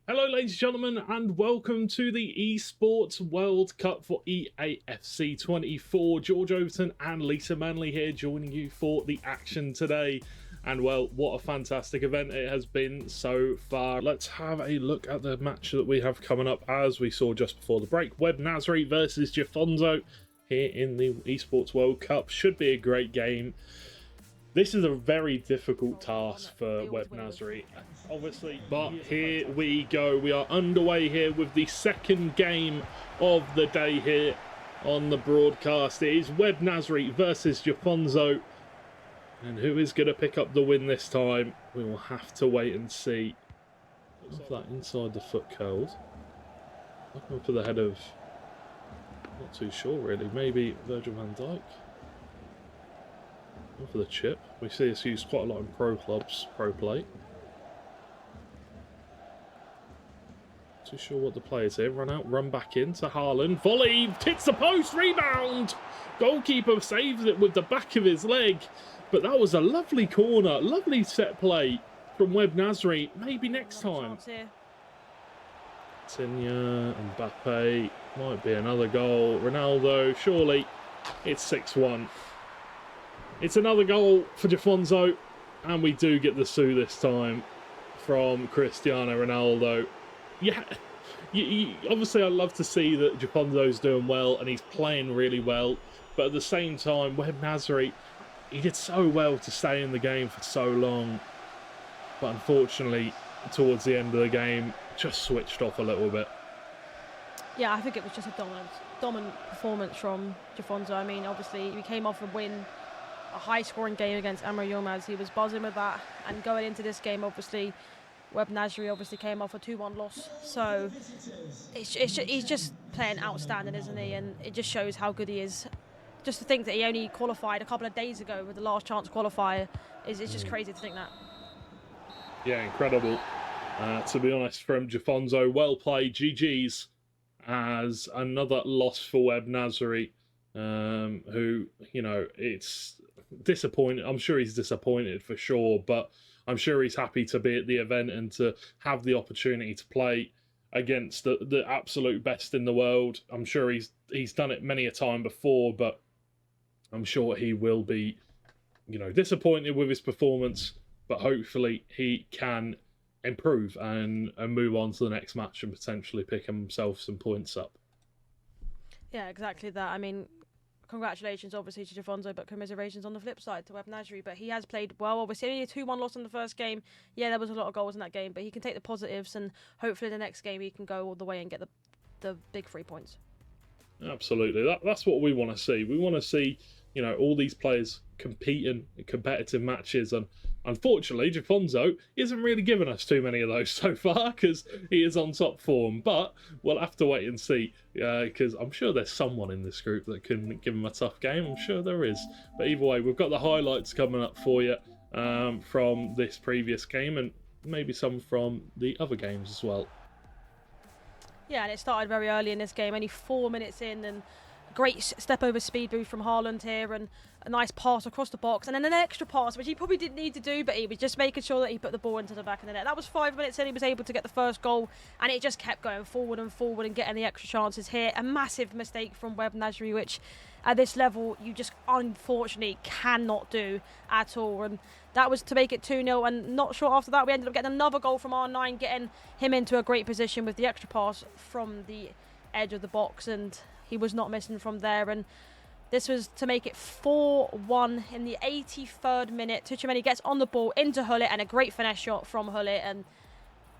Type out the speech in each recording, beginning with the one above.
Hello ladies and gentlemen, and welcome to the Esports World Cup for EAFC 24. George Overton and Lisa Manley here joining you for the action today. And well, what a fantastic event it has been so far. Let's have a look at the match that we have coming up. As we saw just before the break, Web Nasri versus Jafonzo here in the Esports World Cup. Should be a great game. This is a very difficult task for Web Nasri, obviously, but here we go. We are underway here with the second game of the day here on the broadcast. It is Web Nasri versus Jafonzo, and who is going to pick up the win this time? We will have to wait and see. Looks like that inside the foot curled. Looking for the head of, not too sure really, maybe Virgil van Dijk. For the chip. We see this used quite a lot in pro clubs, pro play. Too sure what the play is here. Run out, run back in to Haaland. Volley, hits the post, rebound! Goalkeeper saves it with the back of his leg. But that was a lovely corner, lovely set play from Web Nasri. Maybe next time. Tinya, Mbappe, might be another goal. Ronaldo, surely it's 6-1. It's another goal for Jafonzo, and we do get the sue this time from Cristiano Ronaldo. Yeah, obviously I love to see that Jafonzo's doing well and he's playing really well, but at the same time, Web Nasri, he did so well to stay in the game for so long, but unfortunately, towards the end of the game, just switched off a little bit. Yeah, I think it was just a dominant performance from Jafonzo. I mean, obviously, he came off a win, a high-scoring game against Amr Yilmaz. He was buzzing with that, and going into this game, obviously, Web Nasri obviously came off a 2-1 loss. So he's just playing outstanding, isn't he? And it just shows how good he is. Just to think that he only qualified a couple of days ago with the last chance qualifier is just crazy to think that. Yeah, incredible. To be honest, from Jafonzo, well played, GG's, as another loss for Web Nasri, who, you know, it's disappointed. I'm sure he's disappointed for sure, but I'm sure he's happy to be at the event and to have the opportunity to play against the absolute best in the world. I'm sure he's done it many a time before, but I'm sure he will be, you know, disappointed with his performance, but hopefully he can improve and move on to the next match and potentially pick himself some points up. Yeah, exactly that. I mean, congratulations, obviously, to Jafonzo, but commiserations on the flip side to Web Nasri. But he has played well. Obviously, only a 2-1 loss in the first game. Yeah, there was a lot of goals in that game, but he can take the positives, and hopefully the next game he can go all the way and get the big 3 points. Absolutely. That's what we want to see. We want to see, you know, all these players competing in competitive matches, and unfortunately Jafonzo isn't really giving us too many of those so far because he is on top form, but we'll have to wait and see, because I'm sure there's someone in this group that can give him a tough game. I'm sure there is, but either way, we've got the highlights coming up for you from this previous game and maybe some from the other games as well. Yeah, and it started very early in this game, only 4 minutes in, and great step over speed boost from Haaland here, and a nice pass across the box, and then an extra pass, which he probably didn't need to do, but he was just making sure that he put the ball into the back of the net. That was 5 minutes in, he was able to get the first goal, and it just kept going forward and getting the extra chances here. A massive mistake from Web Nasri, which at this level you just unfortunately cannot do at all, and that was to make it 2-0, and not short after that we ended up getting another goal from R9, getting him into a great position with the extra pass from the edge of the box, and he was not missing from there, and this was to make it 4-1 in the 83rd minute. Tuchemeni gets on the ball into Hullet, and a great finesse shot from Hullet, and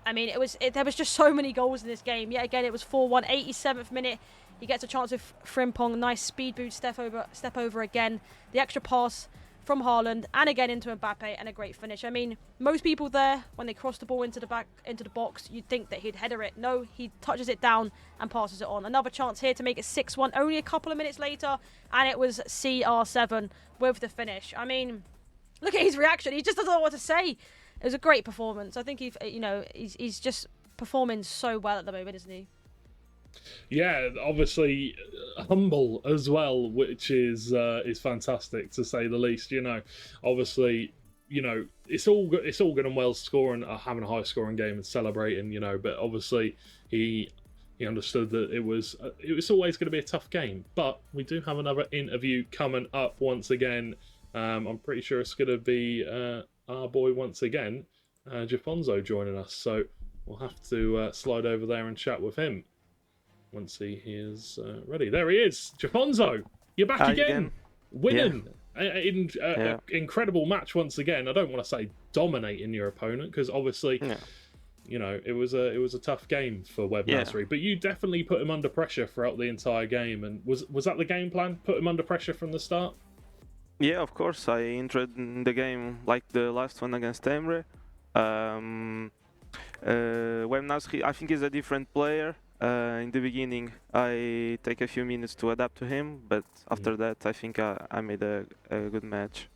I mean, there was just so many goals in this game. Yet again, it was 4-1. 87th minute, he gets a chance with Frimpong, nice speed boost, step over again, the extra pass from Haaland, and again into Mbappe, and a great finish. I mean, most people there, when they cross the ball into the box, you'd think that he'd header it. No, he touches it down and passes it on. Another chance here to make it 6-1, only a couple of minutes later, and it was CR7 with the finish. I mean, look at his reaction. He just doesn't know what to say. It was a great performance. I think he's just performing so well at the moment, isn't he? Yeah, obviously humble as well, which is fantastic to say the least. You know, obviously you know, it's all good and well scoring, having a high scoring game and celebrating, you know, but obviously he understood that it was always going to be a tough game. But we do have another interview coming up once again. I'm pretty sure it's going to be our boy once again, Jafonzo, joining us. So we'll have to slide over there and chat with him once he is ready. There he is, Jafonzo. You're back again, winning in incredible match once again. I don't want to say dominating your opponent because obviously. Yeah. You know, it was a tough game for Webb Nasri, but you definitely put him under pressure throughout the entire game. And was that the game plan? Put him under pressure from the start? Yeah, of course. I entered the game like the last one against Emre. Webb Nasri, I think, is a different player. In the beginning, I take a few minutes to adapt to him, but after that, I think I made a good match.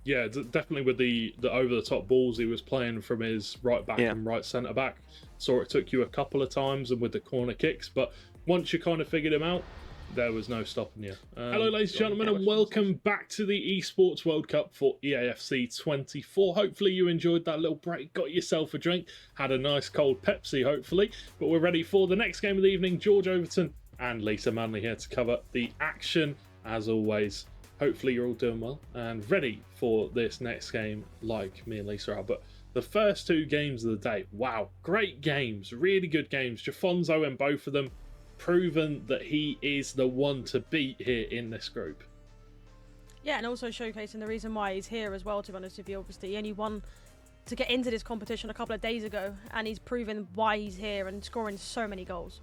Yeah, definitely with the over-the-top balls he was playing from his right back and right centre-back. Saw it took you a couple of times and with the corner kicks, but once you kind of figured him out, there was no stopping you. Hello, ladies and gentlemen, and welcome back to the Esports World Cup for EAFC 24. Hopefully you enjoyed that little break, got yourself a drink, had a nice cold Pepsi, hopefully. But we're ready for the next game of the evening. George Overton and Lisa Manley here to cover the action, as always. Hopefully you're all doing well and ready for this next game like me and Lisa are. But the first two games of the day, wow, great games, really good games. Jafonzo in both of them, proven that he is the one to beat here in this group. Yeah, and also showcasing the reason why he's here as well, to be honest with you. Obviously, he only won to get into this competition a couple of days ago, and he's proven why he's here and scoring so many goals.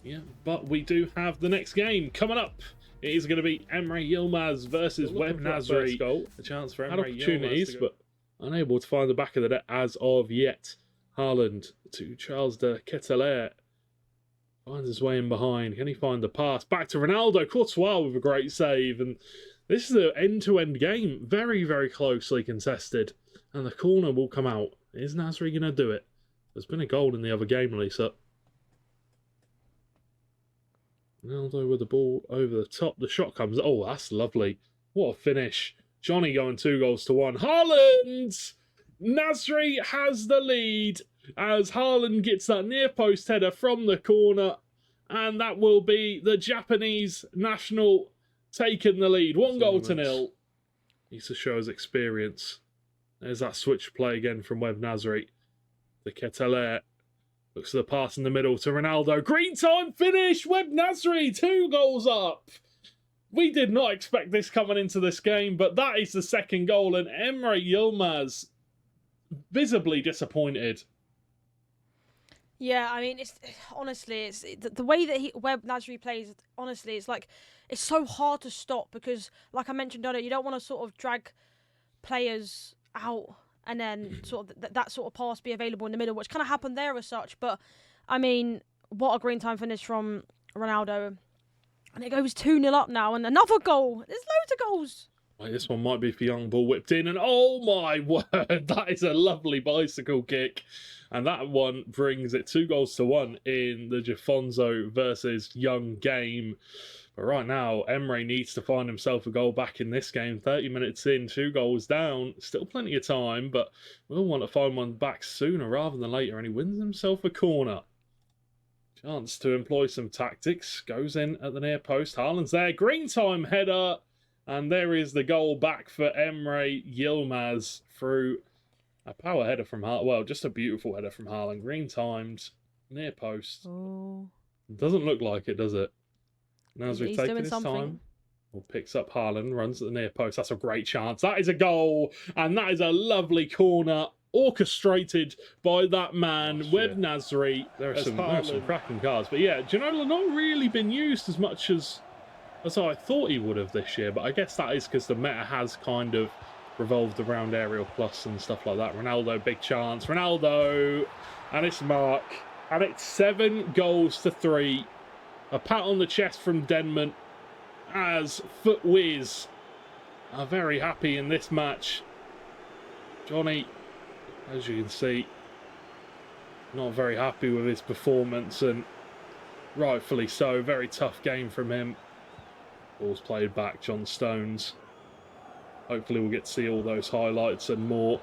Yeah, but we do have the next game coming up. It is going to be Emre Yilmaz versus Webb Nasri. A chance for Emre opportunities, but unable to find the back of the net as of yet. Haaland to Charles de Ketelaere. Finds his way in behind. Can he find the pass? Back to Ronaldo. Courtois with a great save. And this is an end-to-end game. Very, very closely contested. And the corner will come out. Is Nasri going to do it? There's been a goal in the other game, Lisa. Ronaldo with the ball over the top. The shot comes. Oh, that's lovely. What a finish. Johnny going 2-1. Haaland! Nasri has the lead as Haaland gets that near post header from the corner. And that will be the Japanese national taking the lead. 1-0. Needs to show his experience. There's that switch play again from Webb Nasri. The Ketelaere. Looks at the pass in the middle to Ronaldo. Green time finish! Webb Nasri, 2 goals up. We did not expect this coming into this game, but that is the second goal. And Emre Yilmaz visibly disappointed. Yeah, I mean, it's honestly, the way that Webb Nasri plays. Honestly, it's so hard to stop because, like I mentioned earlier, you don't want to sort of drag players out and then sort of that sort of pass be available in the middle, which kind of happened there as such. But, I mean, what a green time finish from Ronaldo. And it goes 2-0 up now, and another goal. There's loads of goals. Right, this one might be for Young Ball whipped in, and oh my word, that is a lovely bicycle kick. And that one brings it 2-1 in the Jafonzo versus Young game. But right now, Emre needs to find himself a goal back in this game. 30 minutes in, 2 goals down. Still plenty of time, but we'll want to find one back sooner rather than later. And he wins himself a corner. Chance to employ some tactics. Goes in at the near post. Haaland's there. Green time header. And there is the goal back for Emre Yilmaz through a power header from Haaland. Well, just a beautiful header from Haaland. Green timed. Near post. Oh. Doesn't look like it, does it? Nasri taking his time. Well, picks up Haaland, runs at the near post. That's a great chance. That is a goal. And that is a lovely corner orchestrated by that man, Webb Nasri. There are some cracking cards. But yeah, Ginola not really been used as much as I thought he would have this year. But I guess that is because the meta has kind of revolved around aerial plus and stuff like that. Ronaldo, big chance. Ronaldo, and it's Mark. And it's 7-3. A pat on the chest from Denman as Footwiz are very happy in this match. Johnny, as you can see, not very happy with his performance, and rightfully so. Very tough game from him. Ball's played back, John Stones. Hopefully we'll get to see all those highlights and more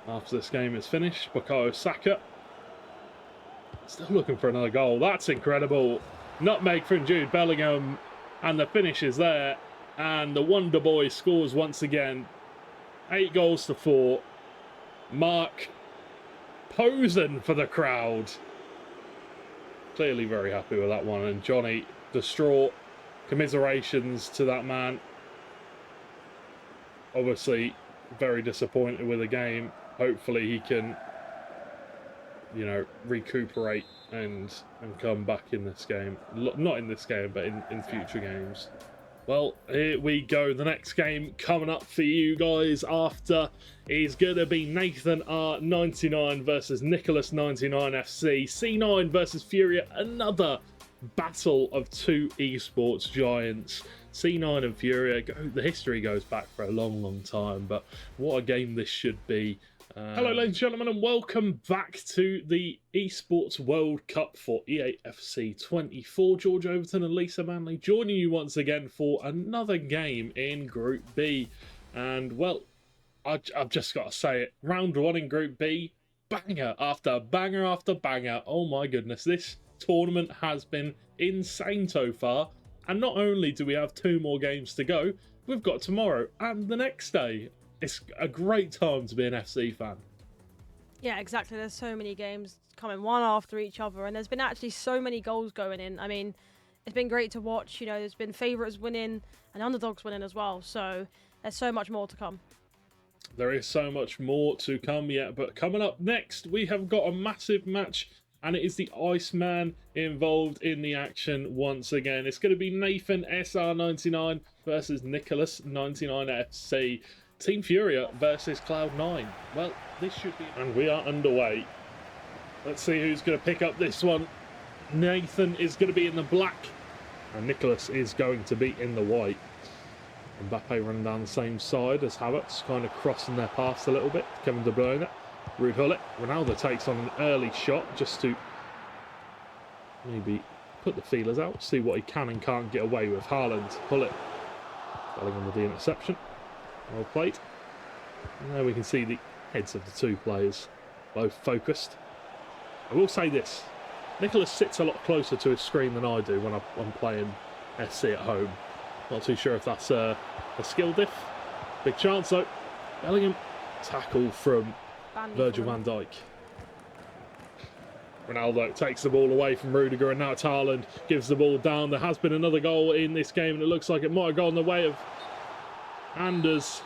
after this game is finished. Bukayo Saka still looking for another goal. That's incredible. Nutmeg from Jude Bellingham, and the finish is there. And the Wonder Boy scores once again. 8 goals to 4. Mark posing for the crowd. Clearly very happy with that one. And Johnny, distraught. Commiserations to that man. Obviously, very disappointed with the game. Hopefully he can, you know, recuperate and come back in this game. Not in this game, but in future games. Well, here we go. The next game coming up for you guys after is going to be Nathan R99 versus Nicholas 99 FC. C9 versus Furia. Another battle of 2 esports giants. C9 and Furia, the history goes back for a long time, but what a game this should be. Hello ladies and gentlemen, and welcome back to the Esports World Cup for EAFC 24. George Overton and Lisa Manley joining you once again for another game in Group B. And well, I've just got to say it, round 1 in Group B, banger after banger after banger. Oh my goodness, this tournament has been insane so far. And not only do we have 2 more games to go, we've got tomorrow and the next day. It's a great time to be an FC fan. Yeah, exactly. There's so many games coming one after each other, and there's been actually so many goals going in. I mean, it's been great to watch. You know, there's been favourites winning and underdogs winning as well. So there's so much more to come. There is so much more to come yet, but coming up next, we have got a massive match. And it is the Iceman involved in the action once again. It's going to be Nathan SR99 versus Nicholas 99 FC. Team Furia versus Cloud9. Well, this should be... And we are underway. Let's see who's going to pick up this one. Nathan is going to be in the black. And Nicholas is going to be in the white. Mbappe running down the same side as Havertz, kind of crossing their paths a little bit. Kevin De Bruyne. Ruud Gullit. Ronaldo takes on an early shot just to maybe put the feelers out, see what he can and can't get away with. Haaland, Gullit, Bellingham with the interception. Well played. And there we can see the heads of the 2 players, both focused. I will say this, Nicholas sits a lot closer to his screen than I do when I'm playing SC at home. Not too sure if that's a skill diff. Big chance though. Bellingham, tackle from Virgil van Dijk. Ronaldo takes the ball away from Rudiger, and now it's Haaland, gives the ball down. There has been another goal in this game, and it looks like it might have gone the way of Anders,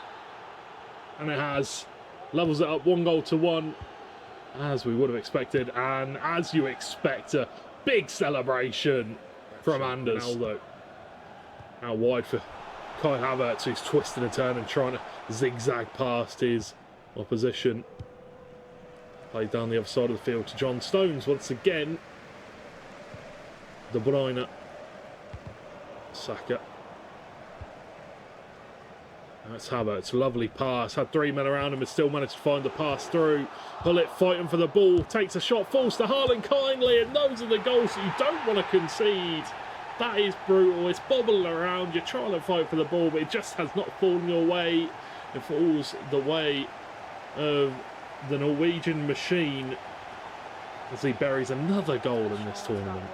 and it has. Levels it up 1-1, as we would have expected, and as you expect, a big celebration from Anders. Ronaldo out wide for Kai Havertz, who's twisting a turn and trying to zigzag past his opposition. Played down the other side of the field to John Stones once again. De Bruyne. Saka. That's Havertz. Lovely pass. Had 3 men around him but still managed to find the pass through. Gullit fighting for the ball. Takes a shot. Falls to Haaland kindly. And those are the goals that you don't want to concede. That is brutal. It's bobbling around. You're trying to fight for the ball, but it just has not fallen your way. It falls the way of the Norwegian machine as he buries another goal in this tournament.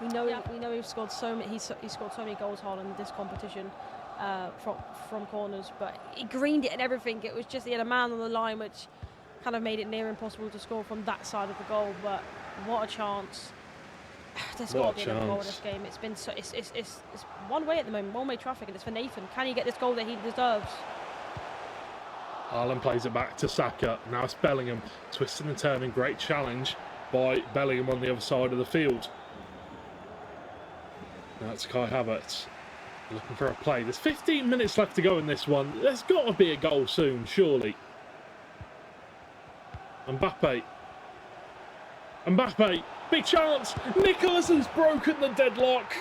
We know he's scored so many. He scored so many goals, Haaland, in this competition from corners, but he greened it and everything. It was just he had a man on the line, which kind of made it near impossible to score from that side of the goal. But what a chance! There's got to be another goal in this game. It's been so it's one way at the moment, one-way traffic, and it's for Nathan. Can he get this goal that he deserves? Haaland plays it back to Saka. Now it's Bellingham twisting and turning. Great challenge by Bellingham on the other side of the field. Now it's Kai Havertz looking for a play. There's 15 minutes left to go in this one. There's got to be a goal soon, surely. Mbappe, big chance. Nicholas has broken the deadlock.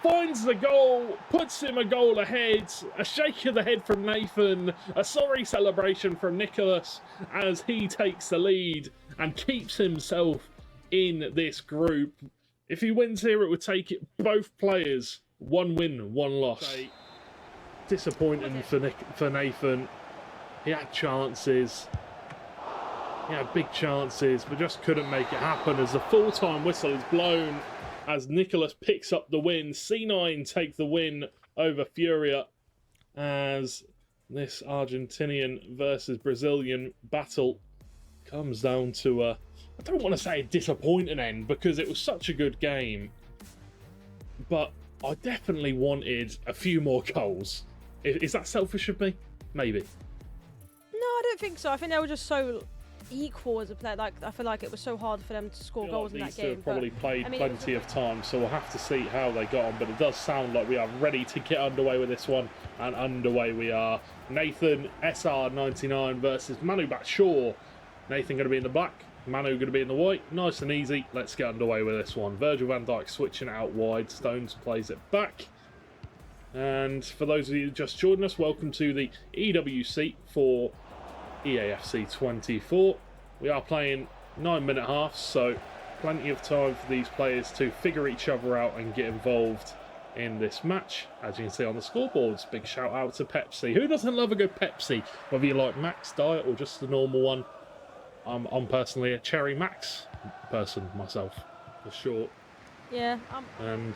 Finds the goal, puts him a goal ahead. A shake of the head from Nathan. A sorry celebration from Nicholas as he takes the lead and keeps himself in this group. If he wins here, it would take it both players 1 win, 1 loss. disappointing for Nathan. He had chances. He had big chances, but just couldn't make it happen as the full-time whistle is blown as Nicholas picks up the win. C9 take the win over Furia as this Argentinian versus Brazilian battle comes down to I don't want to say a disappointing end because it was such a good game, but I definitely wanted a few more goals. Is that selfish of me? Maybe. No, I don't think so. I think they were just so equal as a player. Like, I feel like it was so hard for them to score goals in that game. These two have probably played plenty of time, so we'll have to see how they got on. But it does sound like we are ready to get underway with this one, and underway we are. Nathan SR99 versus Manu Batshaw. Nathan going to be in the black, Manu going to be in the white. Nice and easy. Let's get underway with this one. Virgil van Dijk switching it out wide. Stones plays it back. And for those of you just joining us, welcome to the EWC for EAFC 24. We are playing 9-minute halves, so plenty of time for these players to figure each other out and get involved in this match. As you can see on the scoreboards, big shout out to Pepsi. Who doesn't love a good Pepsi? Whether you like Max Diet or just the normal one. I'm personally a Cherry Max person myself, for sure. Yeah. And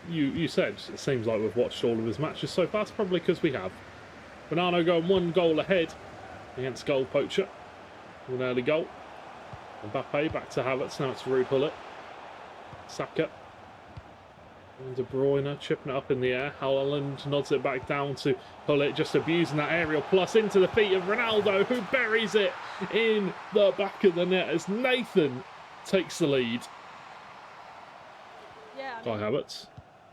you said it seems like we've watched all of his matches so far. It's probably because we have. Bonanno going 1 goal ahead against Goal Poacher. An early goal. Mbappe back to Havertz. Now it's Rue Pullet. Saka. And De Bruyne chipping it up in the air. Haaland nods it back down to Pullet, just abusing that aerial plus into the feet of Ronaldo, who buries it in the back of the net as Nathan takes the lead. Yeah. Kai Havertz.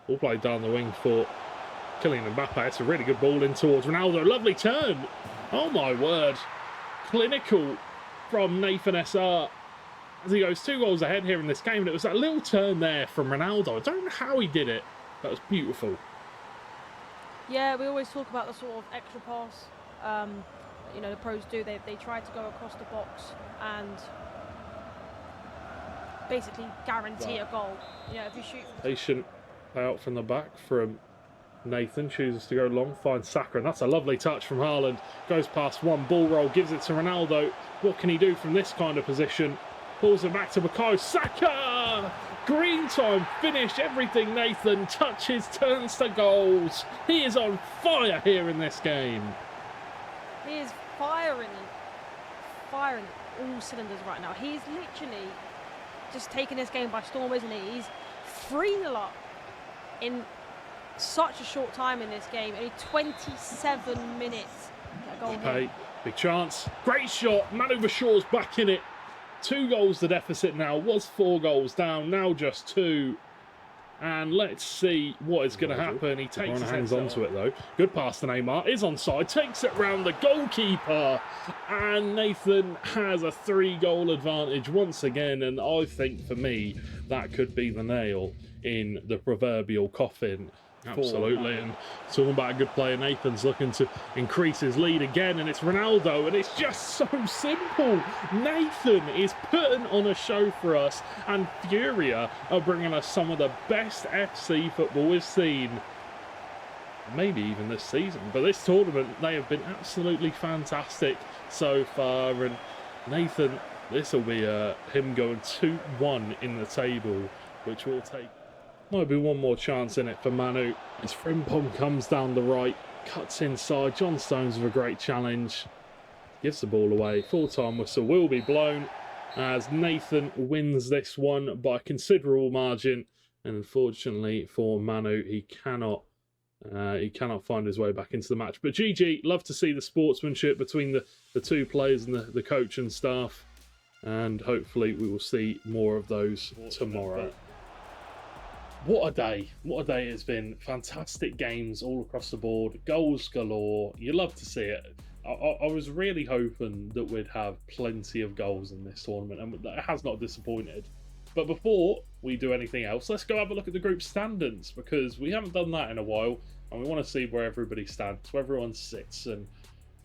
All played down the wing for Kylian Mbappe. It's a really good ball in towards Ronaldo. Lovely turn. Oh my word. Clinical from Nathan SR as he goes 2 goals ahead here in this game. And it was that little turn there from Ronaldo. I don't know how he did it. That was beautiful. Yeah, we always talk about the sort of extra pass. You know, the pros do. They try to go across the box and basically guarantee a goal. You know, if you shoot. Patient out from the back from Nathan, chooses to go long, finds Saka, and that's a lovely touch from Haaland. Goes past one, ball roll, gives it to Ronaldo. What can he do from this kind of position? Pulls it back to Bukayo Saka! Green time, finish, everything Nathan touches, turns to goals. He is on fire here in this game. He is firing all cylinders right now. He's literally just taking this game by storm, isn't he? He's 3-0 up in such a short time in this game. Only 27 minutes. Okay, big chance. Great shot. Manu Bashaw's back in it. 2 goals the deficit now. Was 4 goals down. Now just 2. And let's see what is going to happen. He takes his hands onto it though. Good pass to Neymar. Is onside. Takes it round the goalkeeper. And Nathan has a 3-goal advantage once again. And I think for me, that could be the nail in the proverbial coffin. Absolutely, and talking about a good player, Nathan's looking to increase his lead again, and it's Ronaldo, and it's just so simple. Nathan is putting on a show for us, and Furia are bringing us some of the best FC football we've seen, maybe even this season. But this tournament, they have been absolutely fantastic so far, and Nathan, this will be him going 2-1 in the table, which will take. Might be one more chance in it for Manu. As Frimpong comes down the right, cuts inside. John Stones with a great challenge. Gives the ball away. Full-time whistle will be blown as Nathan wins this one by a considerable margin. And unfortunately for Manu, he cannot find his way back into the match. But GG, love to see the sportsmanship between the 2 players and the coach and staff. And hopefully we will see more of those tomorrow. What a day. What a day it's been. Fantastic games all across the board. Goals galore. You love to see it. I was really hoping that we'd have plenty of goals in this tournament, and that has not disappointed. But before we do anything else, let's go have a look at the group standings, because we haven't done that in a while, and we want to see where everybody stands, where everyone sits. And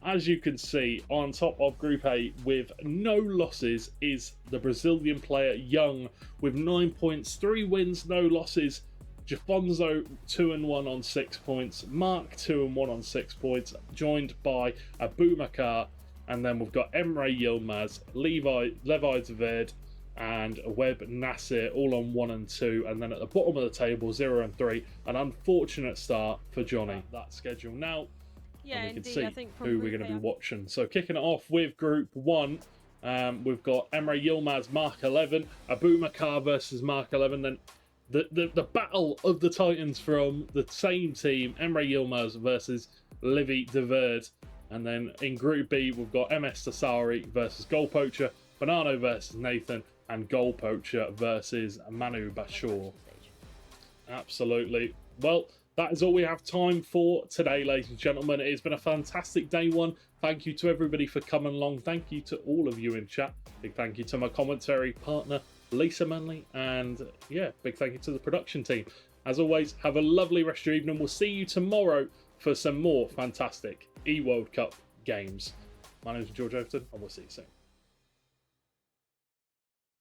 as you can see, on top of Group A with no losses is the Brazilian player Young with 9 points, 3 wins, no losses. Jafonzo 2-1 on 6 points, Mark 2-1 on 6 points, joined by Abubakar, and then we've got Emre Yilmaz, Levi Zved, and Webb Nasir all on 1 and 2, and then at the bottom of the table 0 and 3. An unfortunate start for Johnny. That schedule now. Yeah, and we indeed. can see I think who we're going to be watching. So kicking it off with Group 1, we've got Emre Yilmaz, Mark 11, Abubakar versus Mark 11. Then the battle of the Titans from the same team, Emre Yilmaz versus Livy Deverd. And then in Group B, we've got MS Tasari versus Goal Poacher, Bonanno versus Nathan, and Goal Poacher versus Manu Bashor. Absolutely. Well, that is all we have time for today, ladies and gentlemen. It has been a fantastic day one. Thank you to everybody for coming along. Thank you to all of you in chat. Big thank you to my commentary partner, Lisa Manley. And yeah, big thank you to the production team. As always, have a lovely rest of your evening. We'll see you tomorrow for some more fantastic E-World Cup games. My name is George Overton, and we'll see you soon.